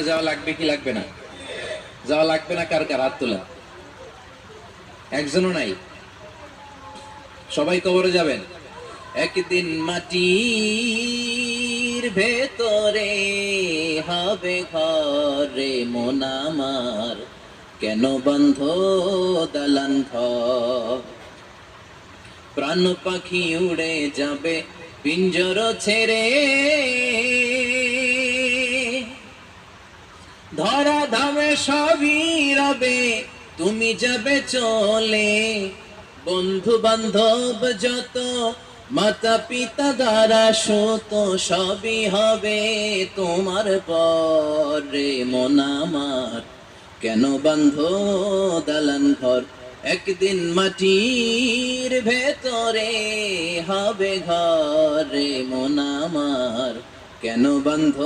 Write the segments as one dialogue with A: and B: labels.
A: যাওয়া লাগবে কি লাগবে না? যাওয়া লাগবে না কার কার হাত তোলা? একজনও নাই। সবাই কবরে যাবেন। একদিন মাটির ভেতরে হবে ঘরে মন আমার, কেন বন্ধ দালান ঘর? প্রাণ পাখি উড়ে যাবে পিঞ্জর ছেড়ে, ধরা ধামে সবই রবে তুমি যাবে চলে। বন্ধু বান্ধব যত, মাতা পিতা দ্বারা সত, সবই হবে তোমার পরে মন আমার, কেন বন্ধ দালান ঘর? একদিন মাটির ভেতরে হবে ঘরে মন আমার, কেন বন্ধ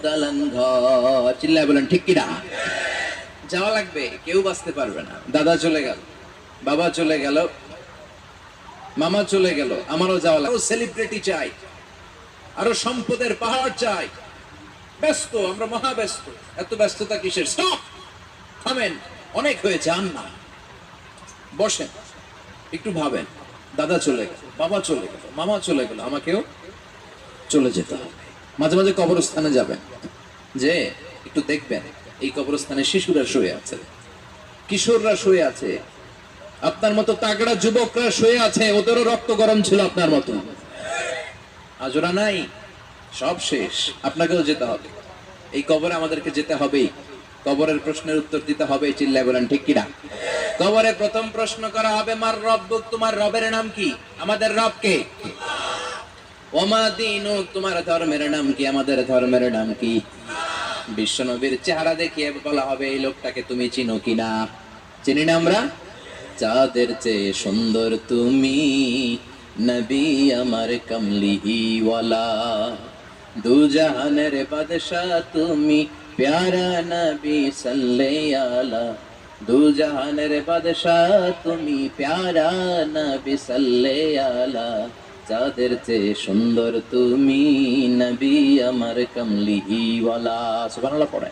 A: দালান ঘর? চিল্লায় বলেন ঠিক কিনা? যাওয়া লাগবে, কেউ বাঁচতে পারবে না। দাদা চলে গেল, বাবা চলে গেল, মামা চলে গেল, আমারও যাওয়া লাগবে। সেলিব্রিটি চাই, আরো সম্পদের পাহাড় চাই। ব্যস্ত, আমরা মহা ব্যস্ত। এত ব্যস্ততা কিসের? স্টপ, থামেন, অনেক হয়েছে, আন না, বসেন, একটু ভাবেন। দাদা চলে গেল, বাবা চলে গেল, মামা চলে গেল, আমাকেও চলে যেতে হবে। মাঝে মাঝে কবরস্থানে যাবেন, যে একটু দেখবেন এই কবরস্থানে শিশুরা শুয়ে আছে, কিশোররা শুয়ে আছে, আপনার মতো তাগড়া যুবকরা শুয়ে আছে, ওদেরও রক্ত গরম ছিল আপনার মতো। আজ ওরা নাই, সব শেষ। আপনাকেও যেতে হবে, এই কবরে আমাদেরকে যেতে হবেই। কবরের প্রশ্নের উত্তর দিতে হবে, চিল্লায় বলেন ঠিক কিনা? কবরে প্রথম প্রশ্ন করা হবে, মার রব্বুক, তোমার রবের নাম কি? আমাদের রব কে? ওমা দীনুক, তোমার ধর্মের নাম কি? আমাদের ধর্মের নাম কি? বিশ্বনবীর চেহারা দেখিয়ে বলা হবে, এই লোকটাকে তুমি চিনো কিনা? চিনি না আমরা? চাঁদের চেয়ে সুন্দর তুমি, নবী আমার কমলিহি ওয়ালা, দু জাহানের বাদশাহ তুমি, প্যারা নবী সাল্লাল্লাহু আলা, দু জাহানের বাদশাহ তুমি, প্যারা নবী সাল্লাল্লাহু আলা, চাঁদের চেয়ে সুন্দর তুমি, নবী আমার কমলিহি ওয়ালা। সুবহানাল্লাহ পড়ে।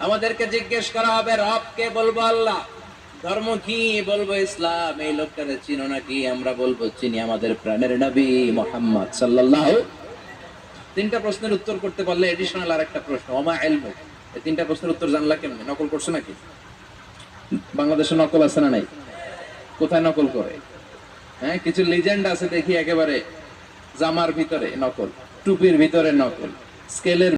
A: আমাদেরকে জিজ্ঞেস করা হবে, রব কে? বলবো আল্লাহ। ধর্ম কি? বলবো ইসলাম। এই লোকটারে চিনো নাকি? আমরা বলবো চিনি, আমাদের প্রাণের নবী মুহাম্মদ সাল্লাল্লাহু। তিনটা প্রশ্নের উত্তর করতে পারলে এডিশনাল আর একটা প্রশ্ন, ওমা ইলমুক। এই তিনটা প্রশ্নের উত্তর জানলা কেমনে? নকল করছো নাকি? বাংলাদেশে নকল আছে না নাই? কোথায় নকল করে? হ্যাঁ, কিছু লিজেন্ড আছে দেখি, একেবারে জামার ভিতরে নকল, টুপির ভিতরে নকল, স্কেলের